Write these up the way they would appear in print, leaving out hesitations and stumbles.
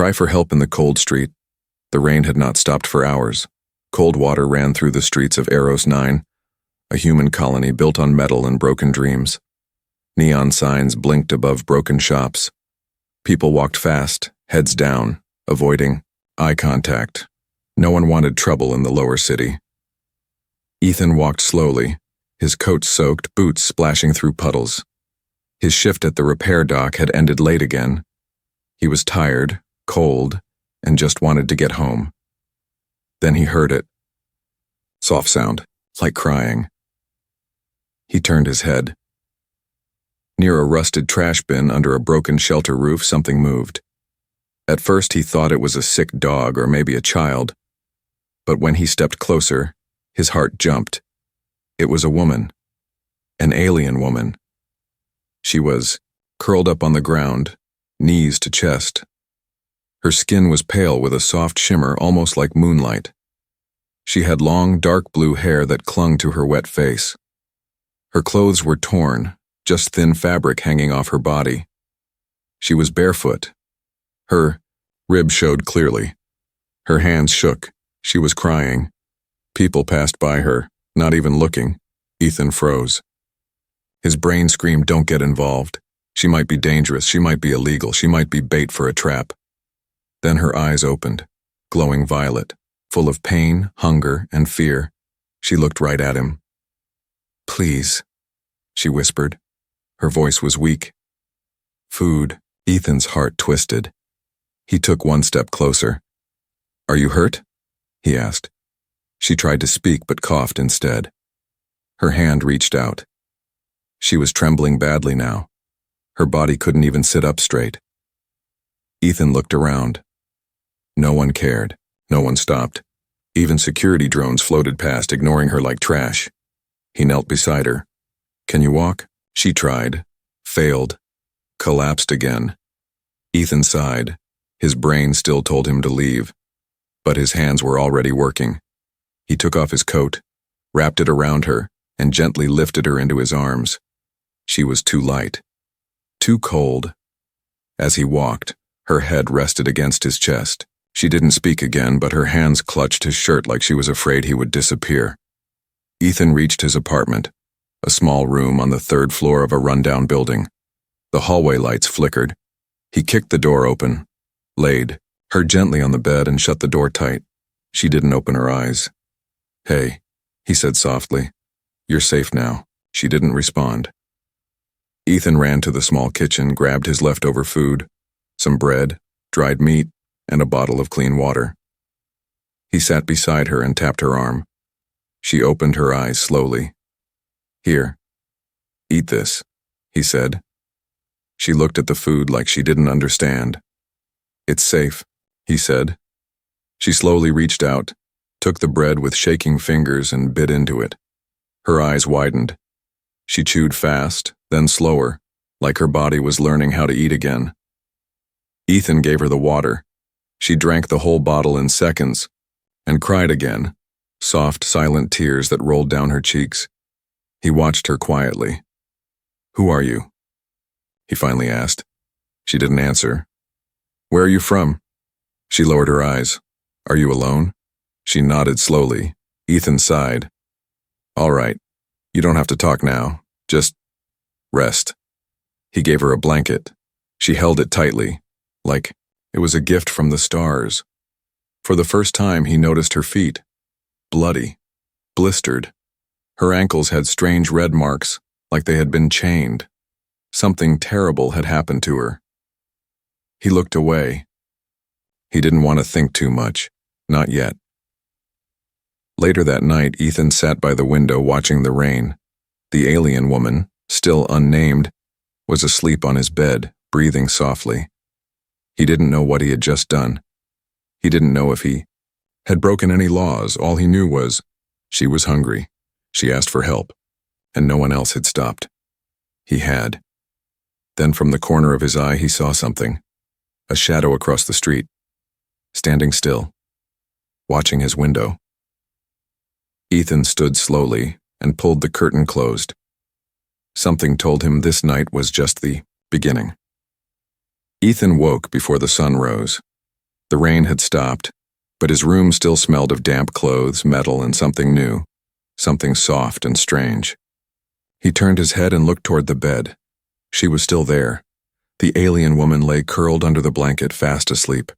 cry for help in the cold street. The rain had not stopped for hours. Cold water ran through the streets of Eros 9, a human colony built on metal and broken dreams. Neon signs blinked above broken shops. People walked fast, heads down, avoiding eye contact. No one wanted trouble in the lower city. Ethan walked slowly, his coat soaked, boots splashing through puddles. His shift at the repair dock had ended late again. He was tired, cold, and just wanted to get home. Then he heard it. Soft sound, like crying. He turned his head. Near a rusted trash bin under a broken shelter roof, something moved. At first he thought it was a sick dog or maybe a child. But when he stepped closer, his heart jumped. It was a woman. An alien woman. She was curled up on the ground, knees to chest. Her skin was pale with a soft shimmer almost like moonlight. She had long, dark blue hair that clung to her wet face. Her clothes were torn, just thin fabric hanging off her body. She was barefoot. Her ribs showed clearly. Her hands shook. She was crying. People passed by her, not even looking. Ethan froze. His brain screamed, "Don't get involved. She might be dangerous, she might be illegal, she might be bait for a trap." Then her eyes opened, glowing violet, full of pain, hunger, and fear. She looked right at him. "Please," she whispered. Her voice was weak. "Food." Ethan's heart twisted. He took one step closer. "Are you hurt?" he asked. She tried to speak but coughed instead. Her hand reached out. She was trembling badly now. Her body couldn't even sit up straight. Ethan looked around. No one cared. No one stopped. Even security drones floated past, ignoring her like trash. He knelt beside her. "Can you walk?" She tried, failed, collapsed again. Ethan sighed. His brain still told him to leave, but his hands were already working. He took off his coat, wrapped it around her, and gently lifted her into his arms. She was too light, too cold. As he walked, her head rested against his chest. She didn't speak again, but her hands clutched his shirt like she was afraid he would disappear. Ethan reached his apartment, a small room on the third floor of a rundown building. The hallway lights flickered. He kicked the door open, laid her gently on the bed, and shut the door tight. She didn't open her eyes. "Hey," he said softly. "You're safe now." She didn't respond. Ethan ran to the small kitchen, grabbed his leftover food, some bread, dried meat, and a bottle of clean water. He sat beside her and tapped her arm. She opened her eyes slowly. "Here, eat this," he said. She looked at the food like she didn't understand. "It's safe," he said. She slowly reached out, took the bread with shaking fingers and bit into it. Her eyes widened. She chewed fast, then slower, like her body was learning how to eat again. Ethan gave her the water. She drank the whole bottle in seconds, and cried again, soft, silent tears that rolled down her cheeks. He watched her quietly. "Who are you?" he finally asked. She didn't answer. "Where are you from?" She lowered her eyes. "Are you alone?" She nodded slowly. Ethan sighed. "All right, you don't have to talk now. Just rest." He gave her a blanket. She held it tightly, like it was a gift from the stars. For the first time, he noticed her feet. Bloody, blistered. Her ankles had strange red marks, like they had been chained. Something terrible had happened to her. He looked away. He didn't want to think too much, not yet. Later that night, Ethan sat by the window watching the rain. The alien woman, still unnamed, was asleep on his bed, breathing softly. He didn't know what he had just done. He didn't know if he had broken any laws. All he knew was she was hungry. She asked for help, and no one else had stopped. He had. Then from the corner of his eye he saw something, a shadow across the street, standing still, watching his window. Ethan stood slowly and pulled the curtain closed. Something told him this night was just the beginning. Ethan woke before the sun rose. The rain had stopped, but his room still smelled of damp clothes, metal, and something new, something soft and strange. He turned his head and looked toward the bed. She was still there. The alien woman lay curled under the blanket, fast asleep.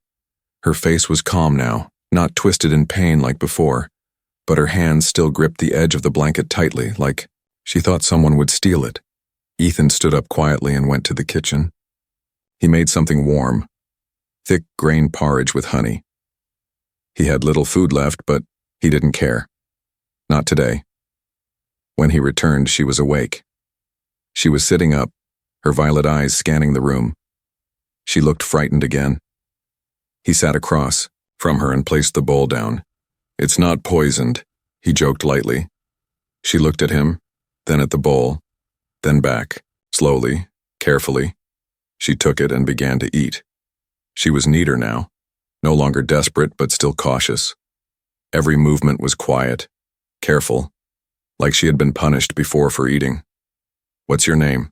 Her face was calm now, not twisted in pain like before, but her hands still gripped the edge of the blanket tightly, like she thought someone would steal it. Ethan stood up quietly and went to the kitchen. He made something warm, thick grain porridge with honey. He had little food left, but he didn't care. Not today. When he returned, she was awake. She was sitting up, her violet eyes scanning the room. She looked frightened again. He sat across from her and placed the bowl down. "It's not poisoned," he joked lightly. She looked at him, then at the bowl, then back, slowly, carefully. She took it and began to eat. She was neater now, no longer desperate but still cautious. Every movement was quiet, careful, like she had been punished before for eating. "What's your name?"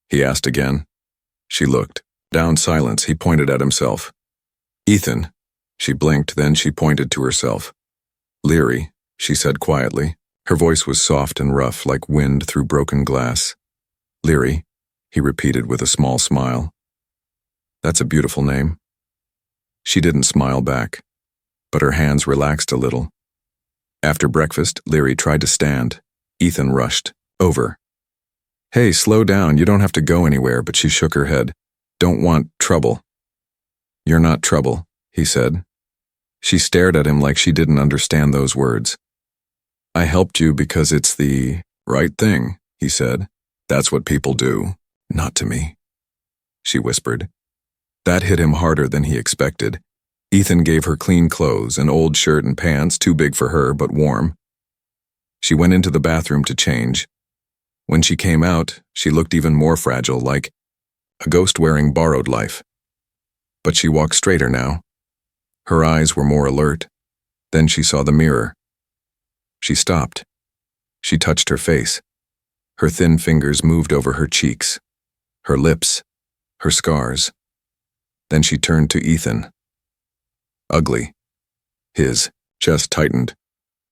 he asked again. She looked. Down silence, he pointed at himself. "Ethan." She blinked, then she pointed to herself. "Leary," she said quietly. Her voice was soft and rough, like wind through broken glass. "Leary," he repeated with a small smile. "That's a beautiful name." She didn't smile back, but her hands relaxed a little. After breakfast, Leary tried to stand. Ethan rushed over. "Hey, slow down, you don't have to go anywhere," but she shook her head. "Don't want trouble." "You're not trouble," he said. She stared at him like she didn't understand those words. "I helped you because it's the right thing," he said. "That's what people do, not to me," she whispered. That hit him harder than he expected. Ethan gave her clean clothes, an old shirt and pants, too big for her but warm. She went into the bathroom to change. When she came out, she looked even more fragile, like a ghost wearing borrowed life. But she walked straighter now. Her eyes were more alert. Then she saw the mirror. She stopped. She touched her face. Her thin fingers moved over her cheeks, her lips, her scars. Then she turned to Ethan. Ugly. His chest tightened.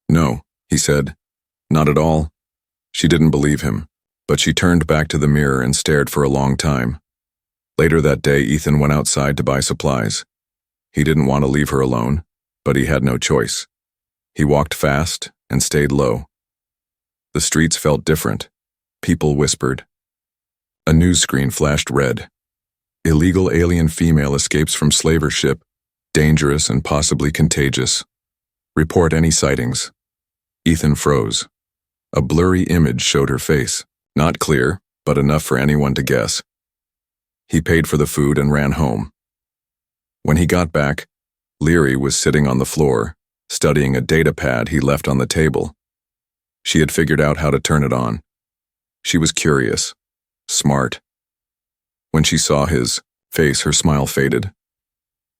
"No," he said. "Not at all." She didn't believe him, but she turned back to the mirror and stared for a long time. Later that day, Ethan went outside to buy supplies. He didn't want to leave her alone, but he had no choice. He walked fast and stayed low. The streets felt different. People whispered. A news screen flashed red. Illegal alien female escapes from slaver ship, dangerous and possibly contagious. Report any sightings. Ethan froze. A blurry image showed her face, not clear, but enough for anyone to guess. He paid for the food and ran home. When he got back, Leary was sitting on the floor, studying a data pad he left on the table. She had figured out how to turn it on. She was curious, smart. When she saw his face, her smile faded.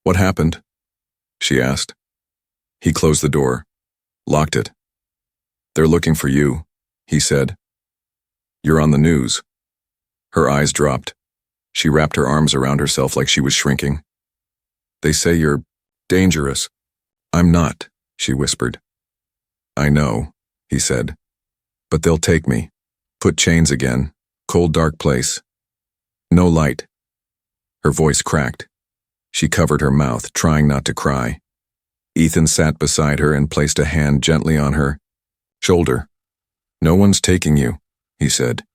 "What happened?" she asked. He closed the door, locked it. "They're looking for you," he said. "You're on the news." Her eyes dropped. She wrapped her arms around herself like she was shrinking. "They say you're dangerous." "I'm not," she whispered. "I know," he said. "But they'll take me. Put chains again. Cold, dark place. No light." Her voice cracked. She covered her mouth, trying not to cry. Ethan sat beside her and placed a hand gently on her shoulder. "No one's taking you," he said.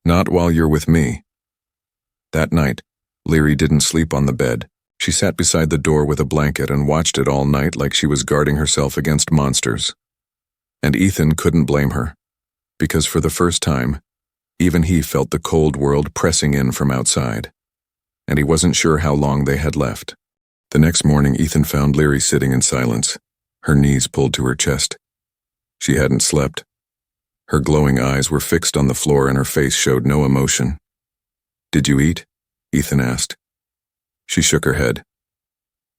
"Not while you're with me." That night, Leary didn't sleep on the bed. She sat beside the door with a blanket and watched it all night like she was guarding herself against monsters. And Ethan couldn't blame her, because for the first time, even he felt the cold world pressing in from outside, and he wasn't sure how long they had left. The next morning, Ethan found Leary sitting in silence, her knees pulled to her chest. She hadn't slept. Her glowing eyes were fixed on the floor and her face showed no emotion. "Did you eat?" Ethan asked. She shook her head.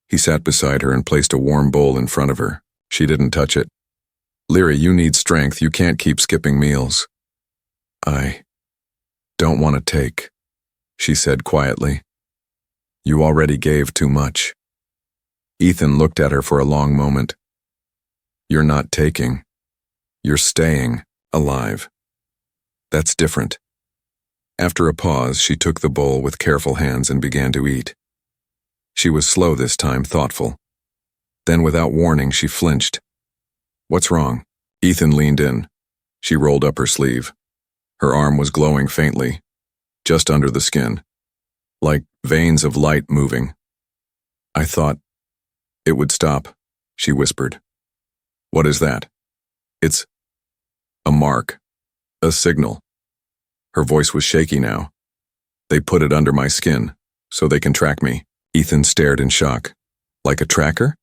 He sat beside her and placed a warm bowl in front of her. She didn't touch it. "Leary, you need strength. You can't keep skipping meals." "I don't want to take," she said quietly. "You already gave too much." Ethan looked at her for a long moment. You're not taking. You're staying alive. That's different. After a pause, she took the bowl with careful hands and began to eat. She was slow this time, thoughtful. Then, without warning, she flinched. What's wrong? Ethan leaned in. She rolled up her sleeve. Her arm was glowing faintly, just under the skin, like veins of light moving. I thought it would stop, she whispered. What is that? It's a mark, a signal. Her voice was shaky now. They put it under my skin, so they can track me. Ethan stared in shock. Like a tracker?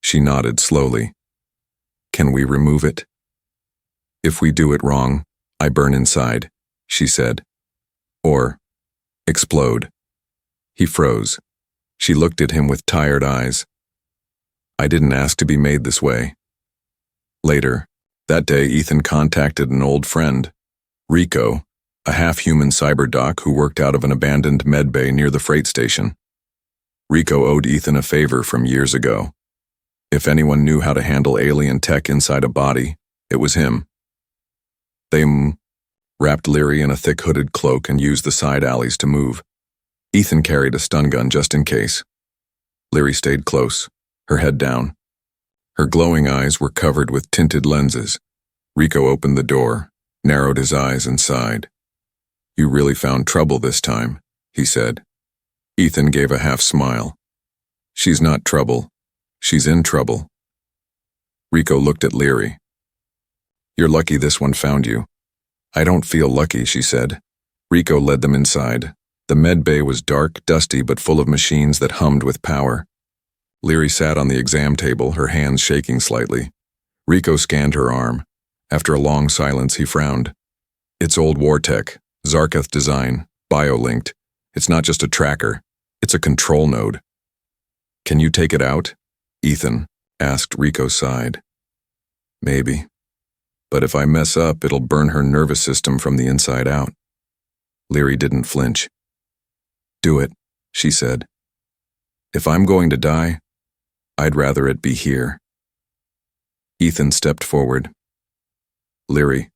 She nodded slowly. Can we remove it? If we do it wrong, I burn inside, she said. Or explode. He froze. She looked at him with tired eyes. I didn't ask to be made this way. Later, that day, Ethan contacted an old friend, Rico, a half-human cyberdoc who worked out of an abandoned medbay near the freight station. Rico owed Ethan a favor from years ago. If anyone knew how to handle alien tech inside a body, it was him. They wrapped Leary in a thick hooded cloak and used the side alleys to move. Ethan carried a stun gun just in case. Leary stayed close, her head down. Her glowing eyes were covered with tinted lenses. Rico opened the door, narrowed his eyes and sighed. You really found trouble this time, he said. Ethan gave a half smile. She's not trouble. She's in trouble. Rico looked at Leary. You're lucky this one found you. I don't feel lucky, she said. Rico led them inside. The med bay was dark, dusty, but full of machines that hummed with power. Leary sat on the exam table, her hands shaking slightly. Rico scanned her arm. After a long silence, he frowned. It's old war tech, Zarketh design, bio-linked. It's not just a tracker. It's a control node. Can you take it out? Ethan asked. Rico sighed. Maybe. But if I mess up, it'll burn her nervous system from the inside out. Leary didn't flinch. Do it, she said. If I'm going to die, I'd rather it be here. Ethan stepped forward. Leary.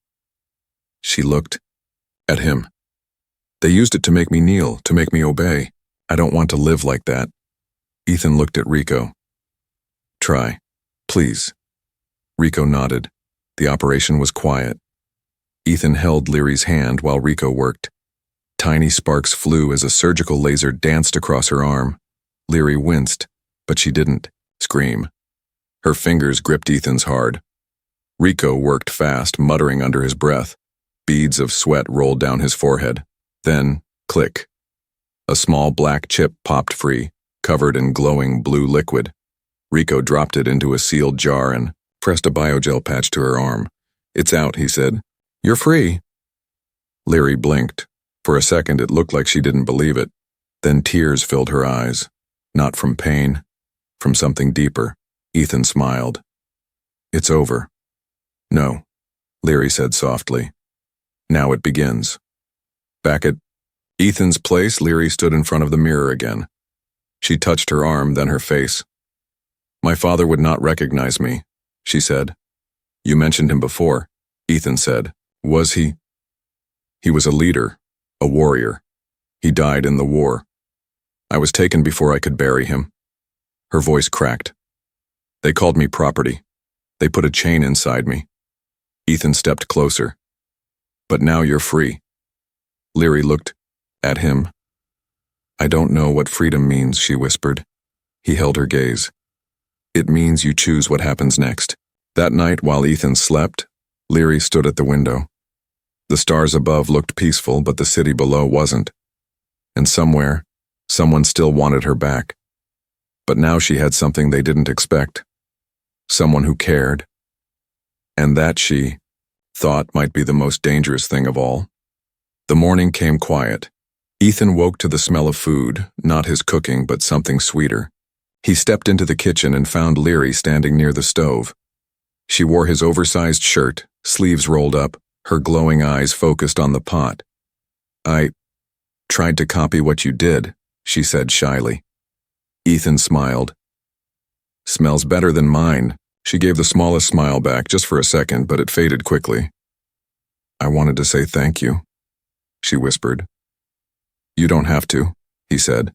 She looked at him. They used it to make me kneel, to make me obey. I don't want to live like that. Ethan looked at Rico. Try, please. Rico nodded. The operation was quiet. Ethan held Leary's hand while Rico worked. Tiny sparks flew as a surgical laser danced across her arm. Leary winced, but she didn't scream. Her fingers gripped Ethan's hard. Rico worked fast, muttering under his breath. Beads of sweat rolled down his forehead. Then, click. A small black chip popped free, covered in glowing blue liquid. Rico dropped it into a sealed jar and pressed a biogel patch to her arm. It's out, he said. You're free. Leary blinked. For a second, it looked like she didn't believe it. Then tears filled her eyes. Not from pain, from something deeper. Ethan smiled. It's over. No, Leary said softly. Now it begins. Back at Ethan's place, Leary stood in front of the mirror again. She touched her arm, then her face. My father would not recognize me, she said. You mentioned him before, Ethan said. Was he? He was a leader, a warrior. He died in the war. I was taken before I could bury him. Her voice cracked. They called me property. They put a chain inside me. Ethan stepped closer. But now you're free. Leary looked at him. I don't know what freedom means, she whispered. He held her gaze. It means you choose what happens next. That night, while Ethan slept, Leary stood at the window. The stars above looked peaceful, but the city below wasn't. And somewhere, someone still wanted her back. But now she had something they didn't expect. Someone who cared. And that she thought might be the most dangerous thing of all. The morning came quiet. Ethan woke to the smell of food, not his cooking, but something sweeter. He stepped into the kitchen and found Leary standing near the stove. She wore his oversized shirt, sleeves rolled up, her glowing eyes focused on the pot. I tried to copy what you did, she said shyly. Ethan smiled. Smells better than mine. She gave the smallest smile back just for a second, but it faded quickly. I wanted to say thank you, she whispered. You don't have to, he said,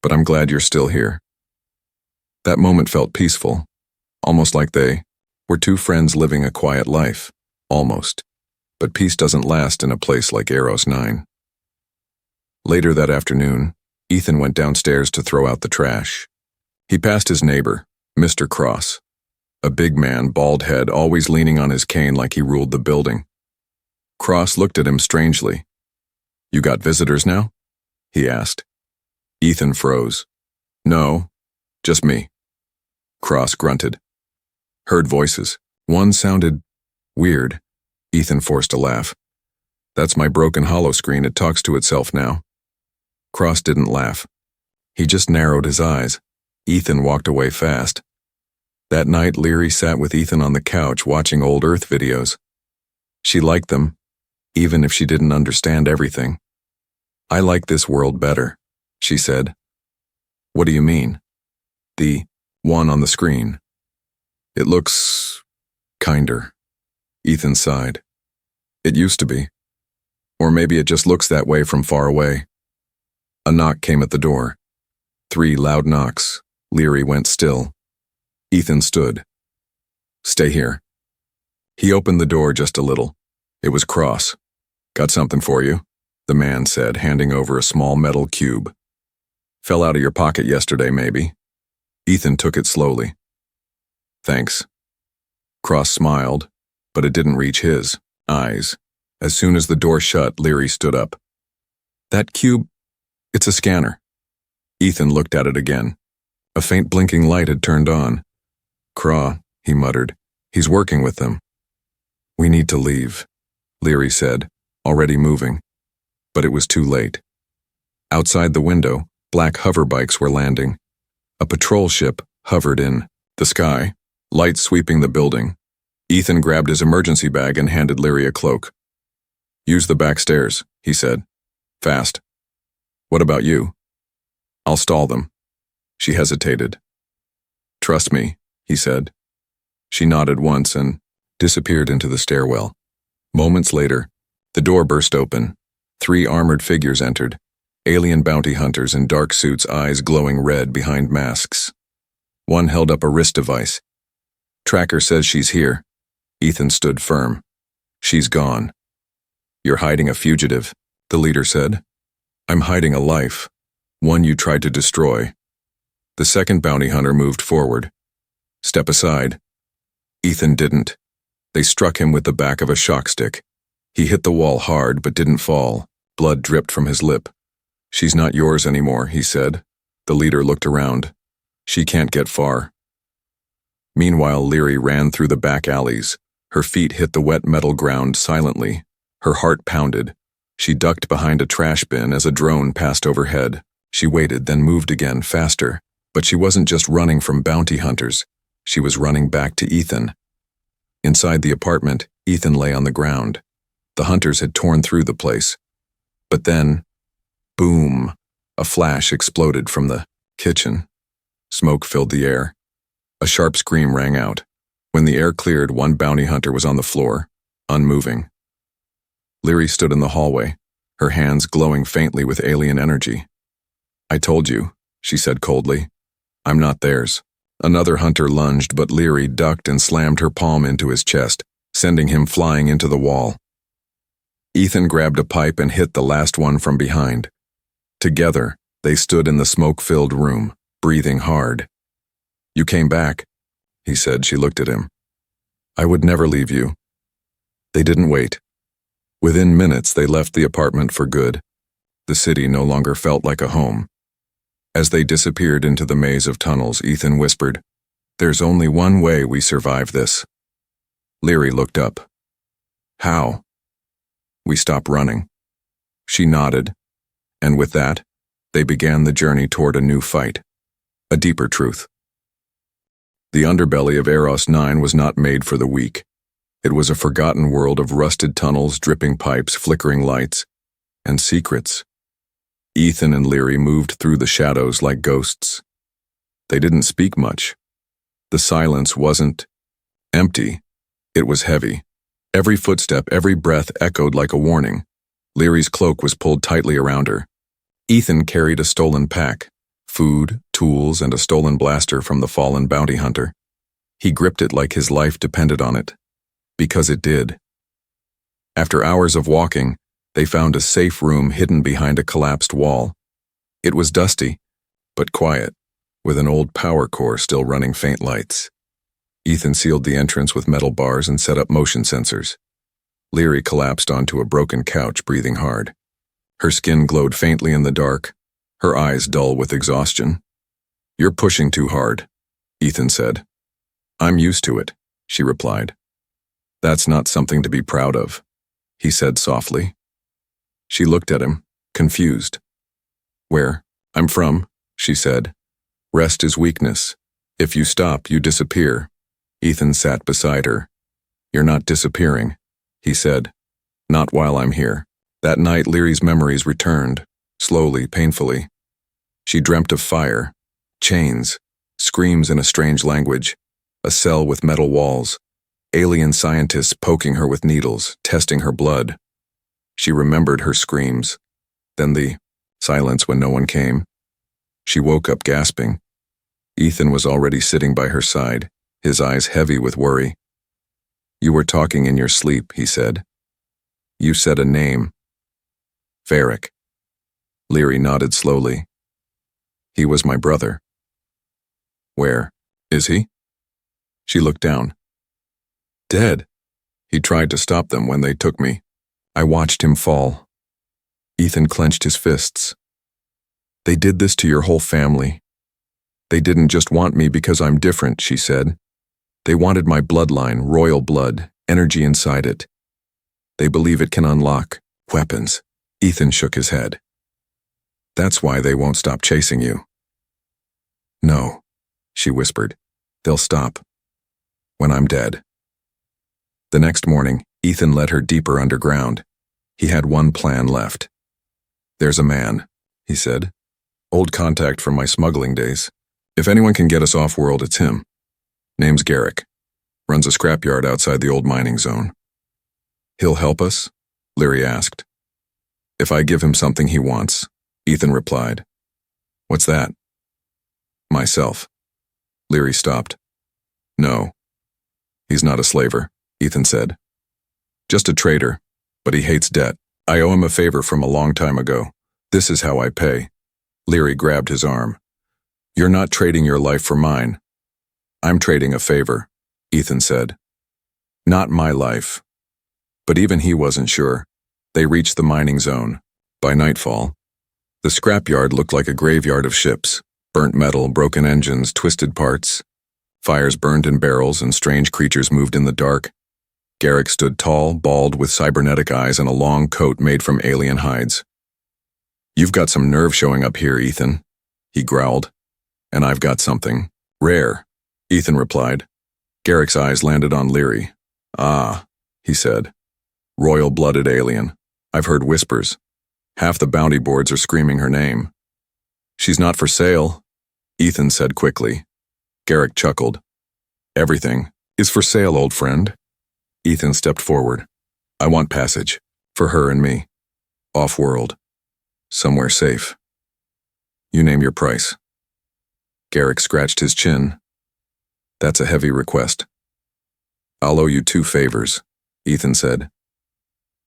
but I'm glad you're still here. That moment felt peaceful, almost like they were two friends living a quiet life, almost. But peace doesn't last in a place like Eros 9. Later that afternoon, Ethan went downstairs to throw out the trash. He passed his neighbor, Mr. Cross, a big man, bald head, always leaning on his cane like he ruled the building. Cross looked at him strangely. You got visitors now? He asked. Ethan froze. No, just me. Cross grunted. Heard voices. One sounded weird. Ethan forced a laugh. That's my broken hollow screen. It talks to itself now. Cross didn't laugh. He just narrowed his eyes. Ethan walked away fast. That night, Leary sat with Ethan on the couch watching old Earth videos. She liked them, even if she didn't understand everything. I like this world better, she said. What do you mean? The one on the screen. It looks kinder. Ethan sighed. It used to be. Or maybe it just looks that way from far away. A knock came at the door. 3 loud knocks. Leary went still. Ethan stood. Stay here. He opened the door just a little. It was Cross. Got something for you, the man said, handing over a small metal cube. Fell out of your pocket yesterday, maybe. Ethan took it slowly. Thanks. Cross smiled, but it didn't reach his eyes. As soon as the door shut, Leary stood up. That cube, it's a scanner. Ethan looked at it again. A faint blinking light had turned on. Craw, he muttered. He's working with them. We need to leave, Leary said, already moving. But it was too late. Outside the window, black hover bikes were landing. A patrol ship hovered in the sky, lights sweeping the building. Ethan grabbed his emergency bag and handed Leary a cloak. Use the back stairs, he said. Fast. What about you? I'll stall them. She hesitated. Trust me, he said. She nodded once and disappeared into the stairwell. Moments later, the door burst open. 3 armored figures entered, alien bounty hunters in dark suits, eyes glowing red behind masks. One held up a wrist device. Tracker says she's here. Ethan stood firm. She's gone. You're hiding a fugitive, the leader said. I'm hiding a life, one you tried to destroy. The second bounty hunter moved forward. Step aside. Ethan didn't. They struck him with the back of a shock stick. He hit the wall hard but didn't fall. Blood dripped from his lip. She's not yours anymore, he said. The leader looked around. She can't get far. Meanwhile, Leary ran through the back alleys. Her feet hit the wet metal ground silently. Her heart pounded. She ducked behind a trash bin as a drone passed overhead. She waited, then moved again, faster. But she wasn't just running from bounty hunters. She was running back to Ethan. Inside the apartment, Ethan lay on the ground. The hunters had torn through the place. But then, boom, a flash exploded from the kitchen. Smoke filled the air. A sharp scream rang out. When the air cleared, one bounty hunter was on the floor, unmoving. Leary stood in the hallway, her hands glowing faintly with alien energy. I told you, she said coldly. I'm not theirs. Another hunter lunged, but Leary ducked and slammed her palm into his chest, sending him flying into the wall. Ethan grabbed a pipe and hit the last one from behind. Together, they stood in the smoke-filled room, breathing hard. You came back, he said. She looked at him. I would never leave you. They didn't wait. Within minutes, they left the apartment for good. The city no longer felt like a home. As they disappeared into the maze of tunnels, Ethan whispered, There's only one way we survive this. Leary looked up. How? We stop running. She nodded, and with that, they began the journey toward a new fight, a deeper truth. The underbelly of Eros 9 was not made for the weak. It was a forgotten world of rusted tunnels, dripping pipes, flickering lights, and secrets. Ethan and Leary moved through the shadows like ghosts. They didn't speak much. The silence wasn't empty. It was heavy. Every footstep, every breath echoed like a warning. Leary's cloak was pulled tightly around her. Ethan carried a stolen pack, food, tools, and a stolen blaster from the fallen bounty hunter. He gripped it like his life depended on it. Because it did. After hours of walking, they found a safe room hidden behind a collapsed wall. It was dusty, but quiet, with an old power core still running faint lights. Ethan sealed the entrance with metal bars and set up motion sensors. Leary collapsed onto a broken couch, breathing hard. Her skin glowed faintly in the dark, her eyes dull with exhaustion. "You're pushing too hard," Ethan said. "I'm used to it," she replied. "That's not something to be proud of," he said softly. She looked at him, confused. "Where I'm from," she said. "Rest is weakness. If you stop, you disappear." Ethan sat beside her. "You're not disappearing," he said. "Not while I'm here." That night, Leary's memories returned, slowly, painfully. She dreamt of fire, chains, screams in a strange language, a cell with metal walls, alien scientists poking her with needles, testing her blood. She remembered her screams, then the silence when no one came. She woke up gasping. Ethan was already sitting by her side, his eyes heavy with worry. "You were talking in your sleep," he said. "You said a name." "Varric." Leary nodded slowly. "He was my brother." "Where is he?" She looked down. "Dead. He tried to stop them when they took me. I watched him fall." Ethan clenched his fists. "They did this to your whole family. They didn't just want me because I'm different," she said. "They wanted my bloodline, royal blood, energy inside it. They believe it can unlock weapons." Ethan shook his head. "That's why they won't stop chasing you." "No," she whispered. "They'll stop. When I'm dead." The next morning, Ethan led her deeper underground. He had one plan left. "There's a man," he said. "Old contact from my smuggling days. If anyone can get us off-world, it's him. Name's Garrick. Runs a scrapyard outside the old mining zone." "He'll help us?" Leary asked. "If I give him something he wants," Ethan replied. "What's that?" "Myself." Leary stopped. "No. He's not a slaver," Ethan said. "Just a trader, but he hates debt. I owe him a favor from a long time ago. This is how I pay." Leary grabbed his arm. "You're not trading your life for mine." "I'm trading a favor," Ethan said. "Not my life." But even he wasn't sure. They reached the mining zone. By nightfall, the scrapyard looked like a graveyard of ships, burnt metal, broken engines, twisted parts. Fires burned in barrels and strange creatures moved in the dark. Garrick stood tall, bald, with cybernetic eyes and a long coat made from alien hides. "You've got some nerve showing up here, Ethan," he growled. "And I've got something rare," Ethan replied. Garrick's eyes landed on Leary. "Ah," he said. "Royal-blooded alien. I've heard whispers. Half the bounty boards are screaming her name." "She's not for sale," Ethan said quickly. Garrick chuckled. "Everything is for sale, old friend." Ethan stepped forward. "I want passage. For her and me. Off-world. Somewhere safe. You name your price." Garrick scratched his chin. "That's a heavy request." "I'll owe you 2 favors," Ethan said.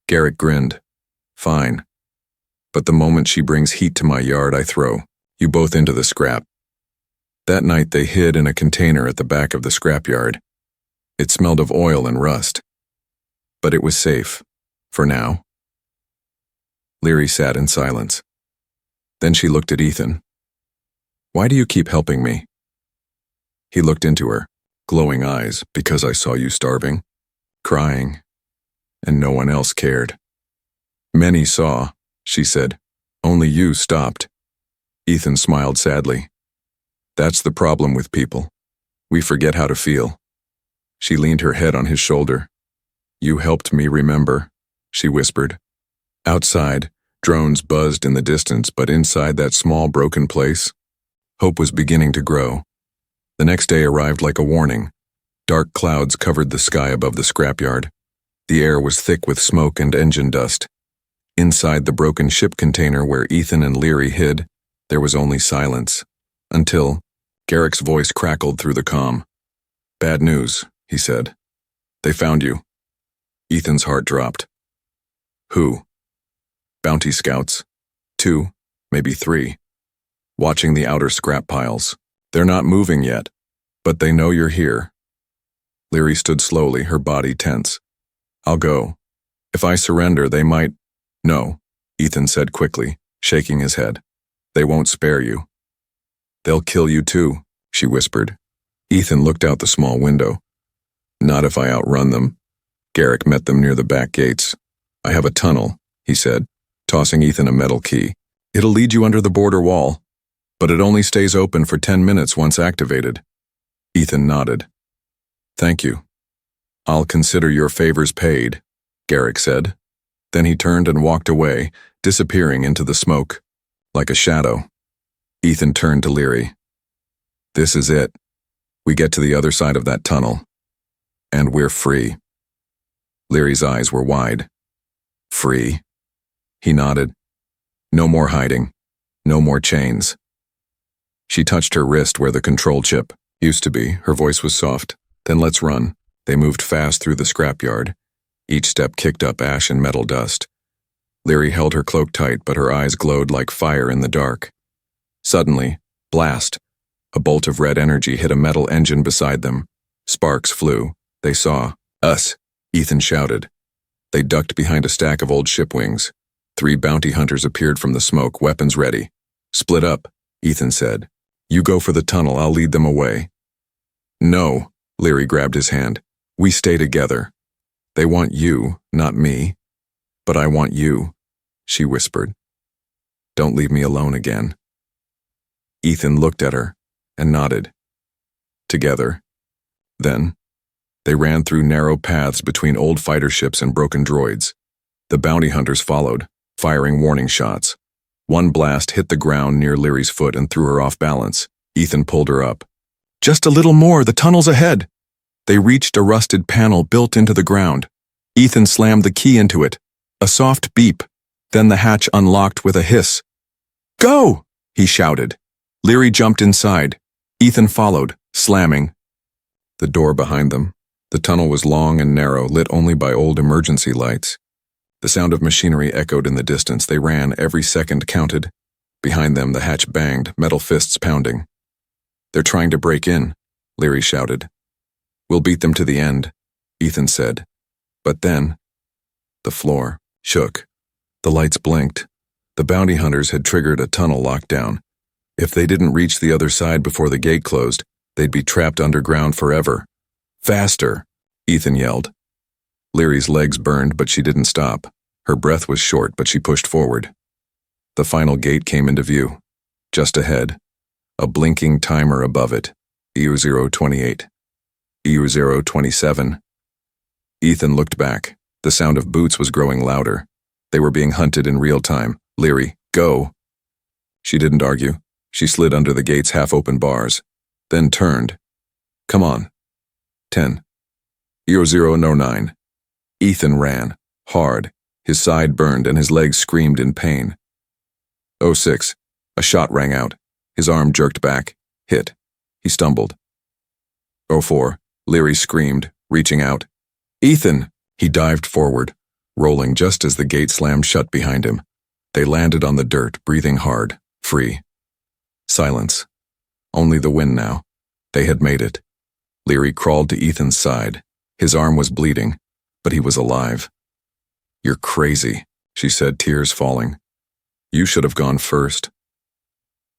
Garrick grinned. "Fine. But the moment she brings heat to my yard, I throw you both into the scrap." That night they hid in a container at the back of the scrapyard. It smelled of oil and rust. But it was safe. For now. Leary sat in silence. Then she looked at Ethan. "Why do you keep helping me?" He looked into her, glowing eyes. "Because I saw you starving, crying, and no one else cared." "Many saw," she said. "Only you stopped." Ethan smiled sadly. "That's the problem with people. We forget how to feel." She leaned her head on his shoulder. "You helped me remember," she whispered. Outside, drones buzzed in the distance, but inside that small broken place, hope was beginning to grow. The next day arrived like a warning. Dark clouds covered the sky above the scrapyard. The air was thick with smoke and engine dust. Inside the broken ship container where Ethan and Leary hid, there was only silence. Until Garrick's voice crackled through the comm. "Bad news," he said. "They found you." Ethan's heart dropped. "Who?" "Bounty scouts. 2, maybe 3. Watching the outer scrap piles. They're not moving yet, but they know you're here." Leary stood slowly, her body tense. "I'll go. If I surrender, they might—" "No," Ethan said quickly, shaking his head. "They won't spare you." "They'll kill you too," she whispered. Ethan looked out the small window. "Not if I outrun them." Garrick met them near the back gates. "I have a tunnel," he said, tossing Ethan a metal key. "It'll lead you under the border wall, but it only stays open for 10 minutes once activated." Ethan nodded. "Thank you. I'll consider your favors paid," Garrick said. Then he turned and walked away, disappearing into the smoke, like a shadow. Ethan turned to Leary. "This is it. We get to the other side of that tunnel, and we're free." Leary's eyes were wide. "Free?" He nodded. "No more hiding. No more chains." She touched her wrist where the control chip used to be. Her voice was soft. "Then let's run." They moved fast through the scrapyard. Each step kicked up ash and metal dust. Leary held her cloak tight, but her eyes glowed like fire in the dark. Suddenly, blast! A bolt of red energy hit a metal engine beside them. Sparks flew. They saw us, Ethan shouted. They ducked behind a stack of old ship wings. 3 bounty hunters appeared from the smoke, weapons ready. "Split up," Ethan said. "You go for the tunnel, I'll lead them away." "No," Leary grabbed his hand. "We stay together. They want you, not me. But I want you," she whispered. "Don't leave me alone again." Ethan looked at her and nodded. Together. Then, they ran through narrow paths between old fighter ships and broken droids. The bounty hunters followed, firing warning shots. One blast hit the ground near Leary's foot and threw her off balance. Ethan pulled her up. "Just a little more, the tunnel's ahead." They reached a rusted panel built into the ground. Ethan slammed the key into it. A soft beep. Then the hatch unlocked with a hiss. "Go!" he shouted. Leary jumped inside. Ethan followed, slamming. The door behind them. The tunnel was long and narrow, lit only by old emergency lights. The sound of machinery echoed in the distance. They ran, every second counted. Behind them, the hatch banged, metal fists pounding. "They're trying to break in," Leary shouted. "We'll beat them to the end," Ethan said. But then, the floor shook. The lights blinked. The bounty hunters had triggered a tunnel lockdown. If they didn't reach the other side before the gate closed, they'd be trapped underground forever. "Faster!" Ethan yelled. Leary's legs burned, but she didn't stop. Her breath was short, but she pushed forward. The final gate came into view. Just ahead, a blinking timer above it. EU028. EU027. Ethan looked back. The sound of boots was growing louder. They were being hunted in real time. "Leary, go!" She didn't argue. She slid under the gate's half-open bars, then turned. "Come on." 10. EU009. Ethan ran, hard. His side burned and his legs screamed in pain. 06. A shot rang out. His arm jerked back. Hit. He stumbled. 04. Leary screamed, reaching out. "Ethan!" He dived forward, rolling just as the gate slammed shut behind him. They landed on the dirt, breathing hard, free. Silence. Only the wind now. They had made it. Leary crawled to Ethan's side. His arm was bleeding, but he was alive. "You're crazy," she said, tears falling. "You should have gone first."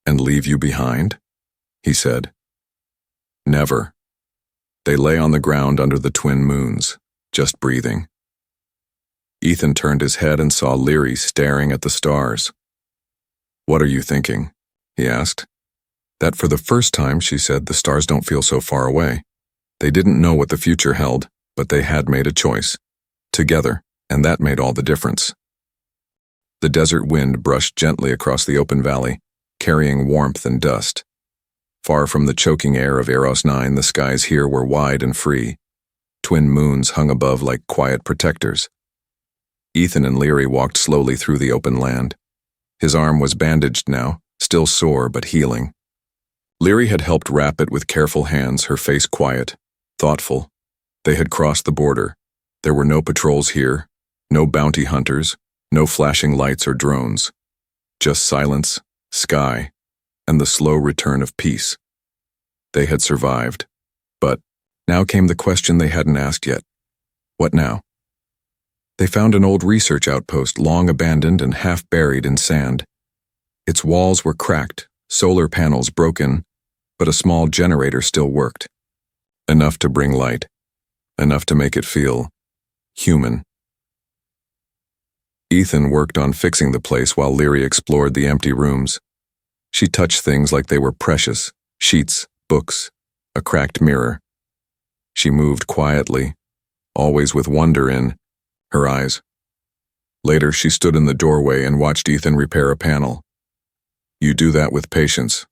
"And leave you behind?" he said. "Never." They lay on the ground under the twin moons, just breathing. Ethan turned his head and saw Leary staring at the stars. "What are you thinking?" he asked. That for the first time, she said, the stars don't feel so far away. They didn't know what the future held, but they had made a choice. Together, and that made all the difference. The desert wind brushed gently across the open valley, carrying warmth and dust. Far from the choking air of Eros 9, the skies here were wide and free. Twin moons hung above like quiet protectors. Ethan and Leary walked slowly through the open land. His arm was bandaged now, still sore but healing. Leary had helped wrap it with careful hands, her face quiet, thoughtful. They had crossed the border. There were no patrols here, no bounty hunters, no flashing lights or drones. Just silence, sky, and the slow return of peace. They had survived. But now came the question they hadn't asked yet. What now? They found an old research outpost, long abandoned and half buried in sand. Its walls were cracked, solar panels broken, but a small generator still worked. Enough to bring light, enough to make it feel human. Ethan worked on fixing the place while Leary explored the empty rooms. She touched things like they were precious, sheets, books, a cracked mirror. She moved quietly, always with wonder in her eyes. Later, she stood in the doorway and watched Ethan repair a panel. "You do that with patience,"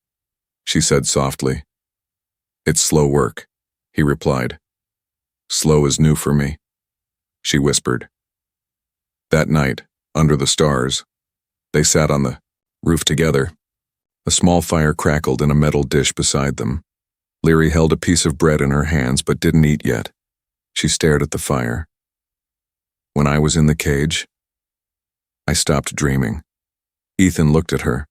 she said softly. "It's slow work," he replied. "Slow is new for me," she whispered. That night, under the stars, they sat on the roof together. A small fire crackled in a metal dish beside them. Leary held a piece of bread in her hands but didn't eat yet. She stared at the fire. "When I was in the cage, I stopped dreaming." Ethan looked at her.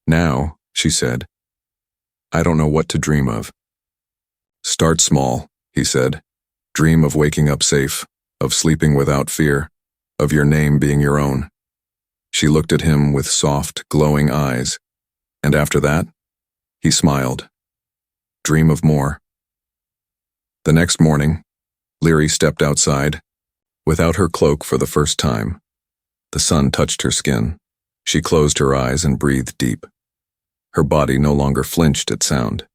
"Now," she said, "I don't know what to dream of." "Start small," he said. "Dream of waking up safe, of sleeping without fear, of your name being your own." She looked at him with soft, glowing eyes, and after that, he smiled. "Dream of more." The next morning, Leary stepped outside, without her cloak for the first time. The sun touched her skin. She closed her eyes and breathed deep. Her body no longer flinched at sound.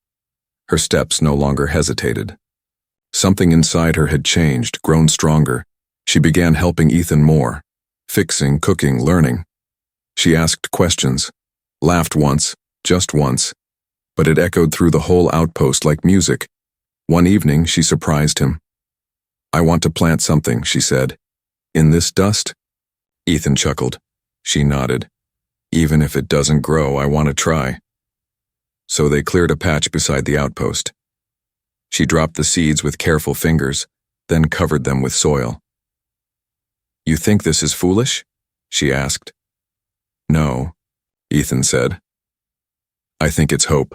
Her steps no longer hesitated. Something inside her had changed, grown stronger. She began helping Ethan more, fixing, cooking, learning. She asked questions, laughed once, just once, but it echoed through the whole outpost like music. One evening, she surprised him. "I want to plant something," she said. "In this dust?" Ethan chuckled. She nodded. "Even if it doesn't grow, I want to try." So they cleared a patch beside the outpost. She dropped the seeds with careful fingers, then covered them with soil. "You think this is foolish?" she asked. "No," Ethan said. "I think it's hope."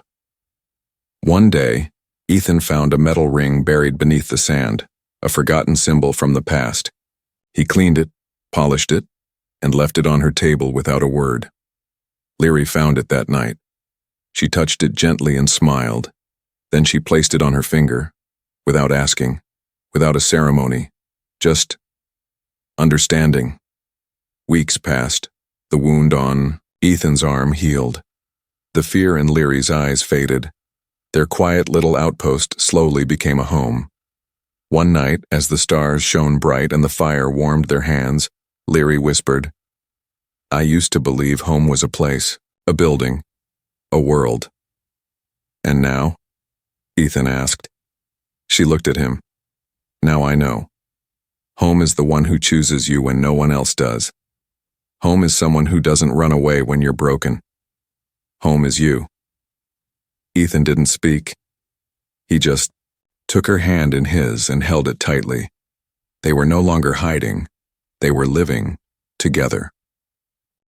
One day, Ethan found a metal ring buried beneath the sand, a forgotten symbol from the past. He cleaned it, polished it, and left it on her table without a word. Leary found it that night. She touched it gently and smiled. Then she placed it on her finger, without asking, without a ceremony, just understanding. Weeks passed. The wound on Ethan's arm healed. The fear in Leary's eyes faded. Their quiet little outpost slowly became a home. One night, as the stars shone bright and the fire warmed their hands, Leary whispered, "I used to believe home was a place, a building, a world." "And now?" Ethan asked. She looked at him. "Now I know. Home is the one who chooses you when no one else does. Home is someone who doesn't run away when you're broken. Home is you." Ethan didn't speak. He just took her hand in his and held it tightly. They were no longer hiding. They were living together.